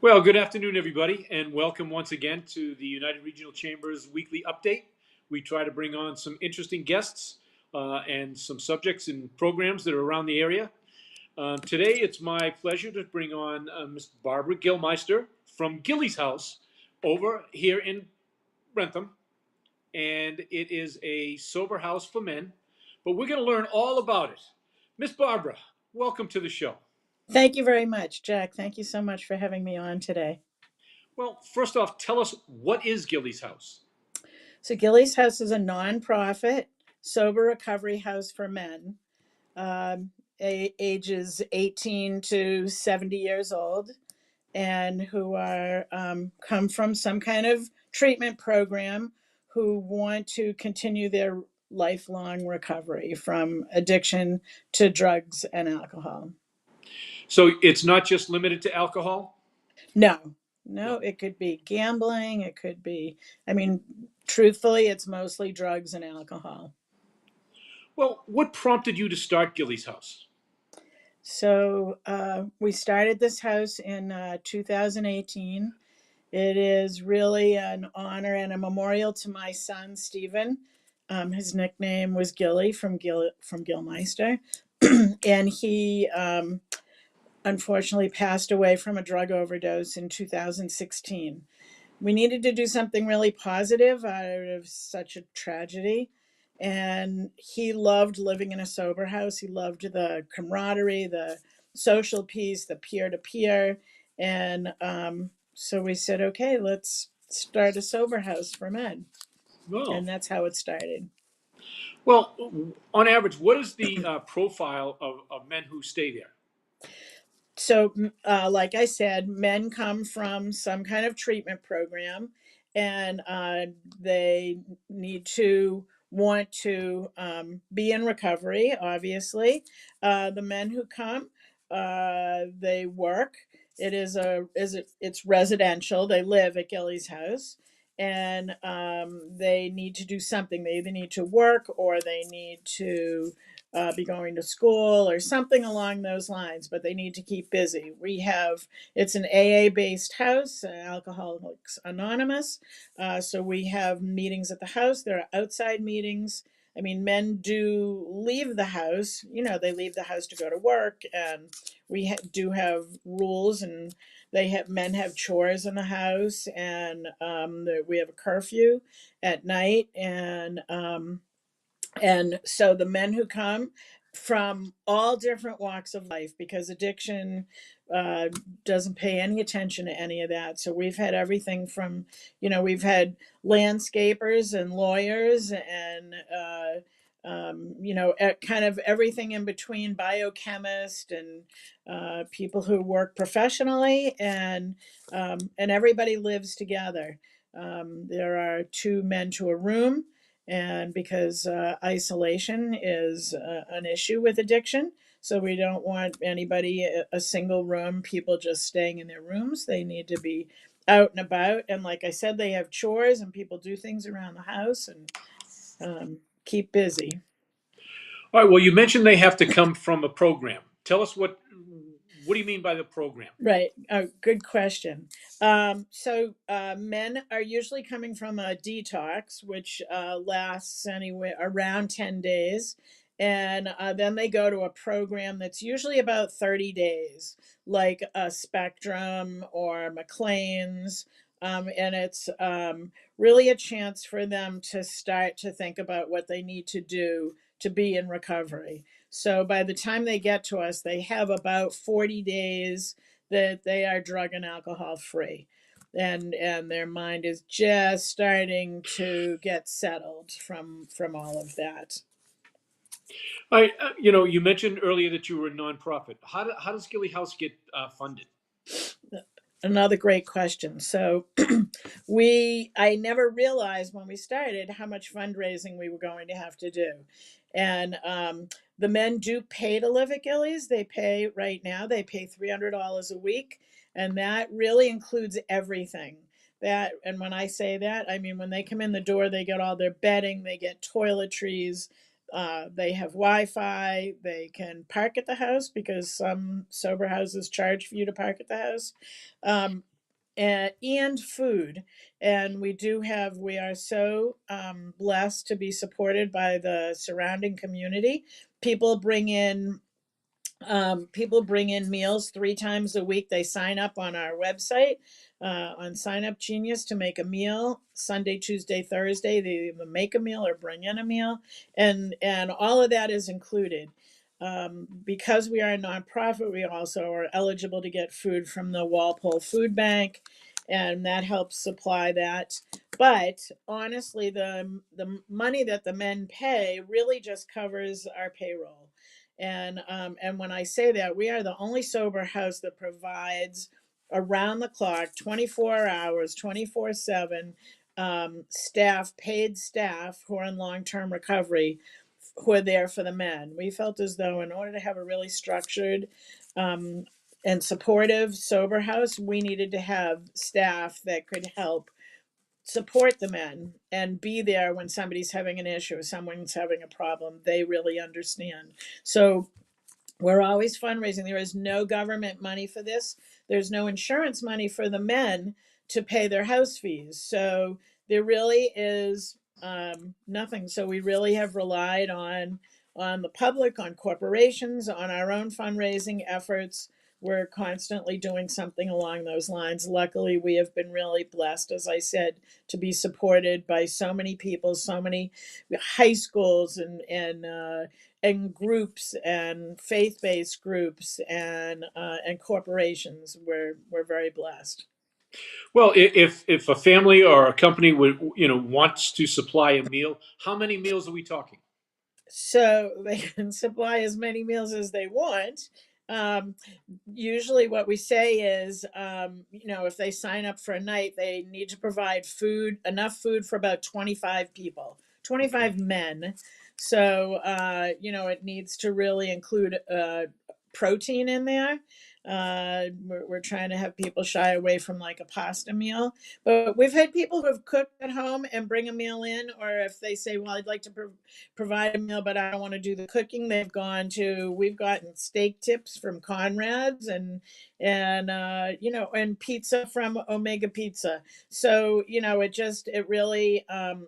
Well, good afternoon, everybody, and welcome once again to the United Regional Chamber's weekly update. We try to bring on some interesting guests and some subjects and programs that are around the area. Today, it's my pleasure to bring on Ms. Barbara Gillmeister from Gilly's house over here in Rentham, and it is a sober house for men, but we're going to learn all about it. Miss Barbara, welcome to the show. Thank you very much, Jack. Thank you so much for having me on today. Well, first off, tell us, what is Gilly's house? So, Gilly's House is a nonprofit sober recovery house for men, ages 18 to 70 years old, and who are come from some kind of treatment program, who want to continue their lifelong recovery from addiction to drugs and alcohol. So it's not just limited to alcohol? No, No. no, it could be gambling. It could be, I mean, truthfully, it's mostly drugs and alcohol. Well, what prompted you to start Gilly's house? So we started this house in 2018. It is really an honor and a memorial to my son, Stephen. His nickname was Gilly from Gilmeister. And he unfortunately passed away from a drug overdose in 2016. We needed to do something really positive out of such a tragedy. And he loved living in a sober house. He loved the camaraderie, the social piece, the peer to peer. And so we said, okay, let's start a sober house for men. Oh, And that's how it started. well, on average, what is the profile of men who stay there? So, like I said, men come from some kind of treatment program, and they need to want to be in recovery. Obviously, the men who come, they work. It's residential. They live at Gilly's house, and they need to do something. They either need to work or they need to be going to school or something along those lines, but they need to keep busy. It's an AA based house, Alcoholics Anonymous. So we have meetings at the house. There are outside meetings. I mean, men do leave the house, they leave the house to go to work, and do have rules, and men have chores in the house, and we have a curfew at night, and so the men who come from all different walks of life, because addiction uh, doesn't pay any attention to any of that. So we've had everything from, we've had landscapers and lawyers and, kind of everything in between, biochemists and people who work professionally, and everybody lives together. There are two men to a room, and because isolation is an issue with addiction, so we don't want anybody a single room, people just staying in their rooms. They need to be out and about, and like I said, they have chores and people do things around the house, and keep busy. All right. Well, you mentioned they have to come from a program. Tell us what do you mean by the program? Right. Good question. Men are usually coming from a detox, which lasts anywhere around 10 days. And then they go to a program that's usually about 30 days, like a Spectrum or McLean's. And it's really a chance for them to start to think about what they need to do to be in recovery. So by the time they get to us, they have about 40 days that they are drug and alcohol free. And their mind is just starting to get settled from all of that. All right. You mentioned earlier that you were a nonprofit. How does Gilly House get funded? Another great question. So I never realized when we started how much fundraising we were going to have to do. And the men do pay to live at Gillies. They pay right now, they pay $300 a week. And that really includes everything. And when I say that, I mean, when they come in the door, they get all their bedding, they get toiletries, they have Wi-Fi, they can park at the house because some sober houses charge for you to park at the house. and food. And we are so blessed to be supported by the surrounding community. People bring in people bring in meals 3 times a week. They sign up on our website on Sign Up Genius to make a meal. Sunday, Tuesday, Thursday, they either make a meal or bring in a meal, and all of that is included. Because we are a nonprofit, we also are eligible to get food from the Walpole Food Bank, and that helps supply that. But honestly, the money that the men pay really just covers our payroll. And when I say that, we are the only sober house that provides around the clock, 24 hours, 24/7 staff, paid staff who are in long term recovery, who are there for the men. We felt as though in order to have a really structured um, and supportive sober house, we needed to have staff that could help support the men and be there when somebody's having an issue, someone's having a problem. They really understand. So we're always fundraising. There is no government money for this. There's no insurance money for the men to pay their house fees. So there really is nothing. So we really have relied on the public, on corporations, on our own fundraising efforts. We're constantly doing something along those lines. Luckily, we have been really blessed, as I said, to be supported by so many people, so many high schools and groups and faith-based groups and corporations. We're very blessed. Well, if a family or a company would wants to supply a meal, how many meals are we talking? So they can supply as many meals as they want. Um, Usually, what we say is, if they sign up for a night, they need to provide food, enough food for about 25 people, Okay. 25 men. So, it needs to really include protein in there. We're trying to have people shy away from like a pasta meal, but we've had people who have cooked at home and bring a meal in, or if they say, well, I'd like to provide a meal, but I don't want to do the cooking. We've gotten steak tips from Conrad's and pizza from Omega Pizza. So, it really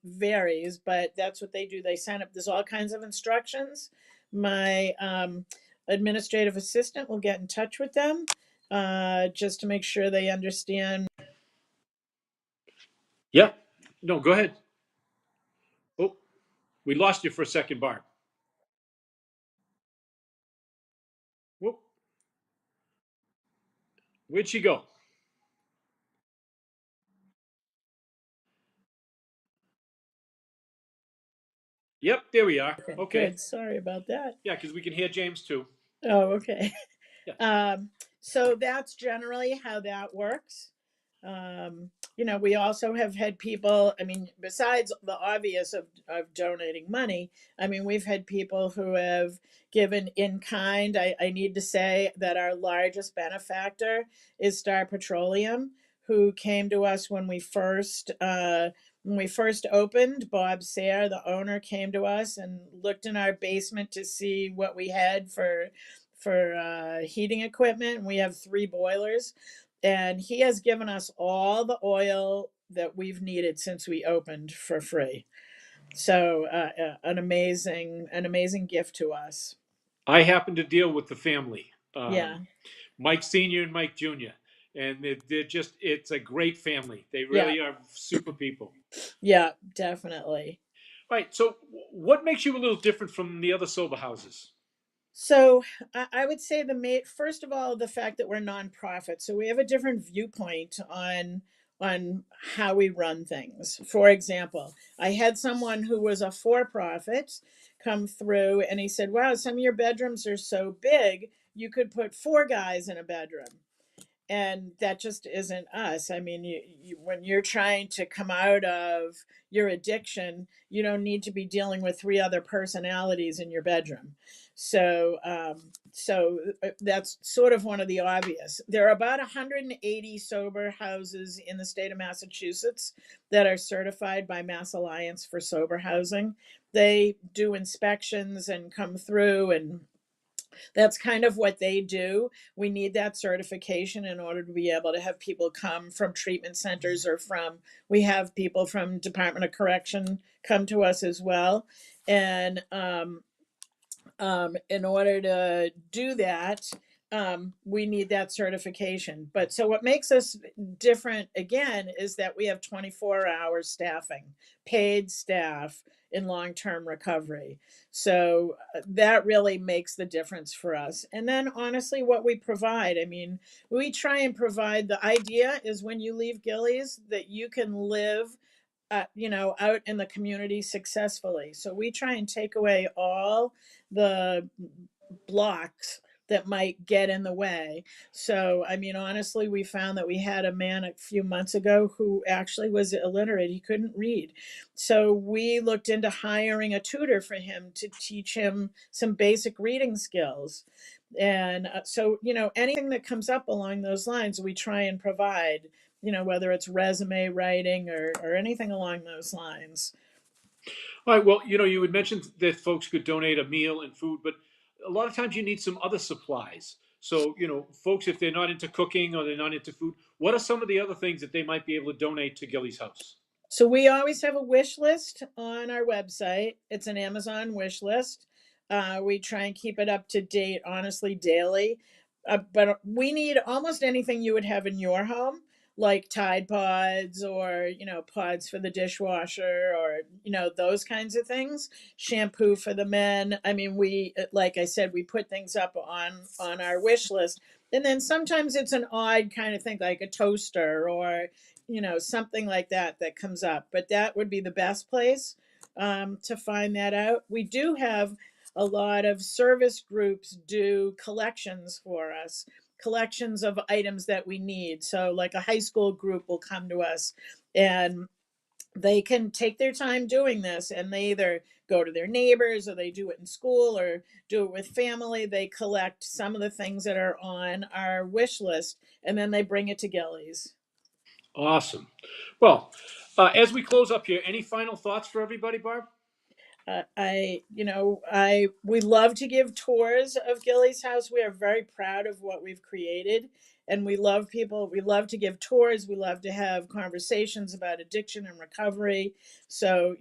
varies, but that's what they do. They sign up. There's all kinds of instructions. My administrative assistant will get in touch with them just to make sure they understand. Yeah. No, go ahead. Oh, we lost you for a second, Barb. Whoop. Where'd she go? Yep, there we are. Okay, Okay. good. Sorry about that. Yeah, because we can hear James too. Oh, okay. Yeah. So that's generally how that works. We also have had people, I mean, besides the obvious of donating money, I mean, we've had people who have given in kind. I need to say that our largest benefactor is Star Petroleum, who came to us when we first opened. Bob Sayre, the owner, came to us and looked in our basement to see what we had for heating equipment. We have 3 boilers, and he has given us all the oil that we've needed since we opened for free. So an amazing gift to us. I happen to deal with the family, Yeah, Mike Senior and Mike Junior, and they're just—it's a great family. They yeah, really are super people. yeah, definitely. Right. So, what makes you a little different from the other sober houses? So I would say first of all, the fact that we're nonprofit, so we have a different viewpoint on how we run things. For example, I had someone who was a for-profit come through, and he said, "Wow, some of your bedrooms are so big, you could put 4 guys in a bedroom." And that just isn't us. I mean, when you're trying to come out of your addiction, you don't need to be dealing with 3 other personalities in your bedroom. So that's sort of one of the obvious. There are about 180 sober houses in the state of Massachusetts that are certified by Mass Alliance for Sober Housing. They do inspections and come through That's kind of what they do. We need that certification in order to be able to have people come from treatment centers or from, we have people from Department of Correction come to us as well. And in order to do that, we need that certification. But so what makes us different again is that we have 24-hour staffing, paid staff in long-term recovery. So that really makes the difference for us. And then honestly, what we provide, I mean, we try and provide, the idea is when you leave Gillies that you can live out in the community successfully. So we try and take away all the blocks that might get in the way. So, I mean, honestly, we found that we had a man a few months ago who actually was illiterate. He couldn't read. So we looked into hiring a tutor for him to teach him some basic reading skills. And so, anything that comes up along those lines, we try and provide, whether it's resume writing or anything along those lines. All right. Well, you had mentioned that folks could donate a meal and food, but a lot of times you need some other supplies. So, folks, if they're not into cooking or they're not into food, what are some of the other things that they might be able to donate to Gilly's House? So we always have a wish list on our website. It's an Amazon wish list. We try and keep it up to date, honestly, daily. But we need almost anything you would have in your home, like Tide Pods or, pods for the dishwasher or, those kinds of things. Shampoo for the men. I mean, like I said, we put things up on our wish list. And then sometimes it's an odd kind of thing, like a toaster or, something like that comes up. But that would be the best place to find that out. We do have a lot of service groups do collections for us, collections of items that we need. So, like a high school group will come to us and they can take their time doing this, and they either go to their neighbors or they do it in school or do it with family. They collect some of the things that are on our wish list and then they bring it to Gillies. Awesome. Well, as we close up here, any final thoughts for everybody, Barb? We love to give tours of Gilly's House. We are very proud of what we've created, and we love people. We love to give tours. We love to have conversations about addiction and recovery. So,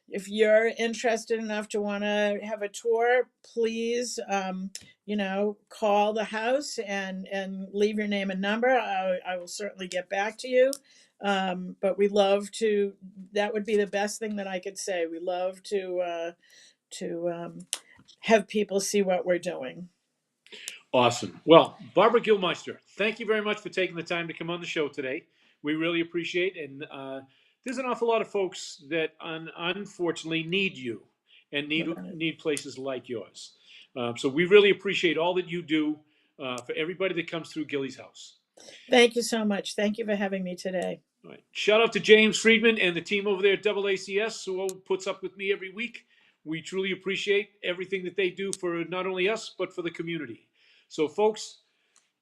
if you're interested enough to want to have a tour, please, call the house and leave your name and number. I will certainly get back to you. But we love to, that would be the best thing that I could say. We love to have people see what we're doing. Awesome. Well, Barbara Gillmeister, thank you very much for taking the time to come on the show today. We really appreciate it. And there's an awful lot of folks that unfortunately need you and need places like yours. So we really appreciate all that you do for everybody that comes through Gilly's House. Thank you so much. Thank you for having me today. All right. Shout out to James Friedman and the team over there at AACS who puts up with me every week. We truly appreciate everything that they do for not only us, but for the community. So, folks,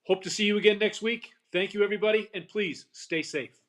hope to see you again next week. Thank you, everybody, and please stay safe.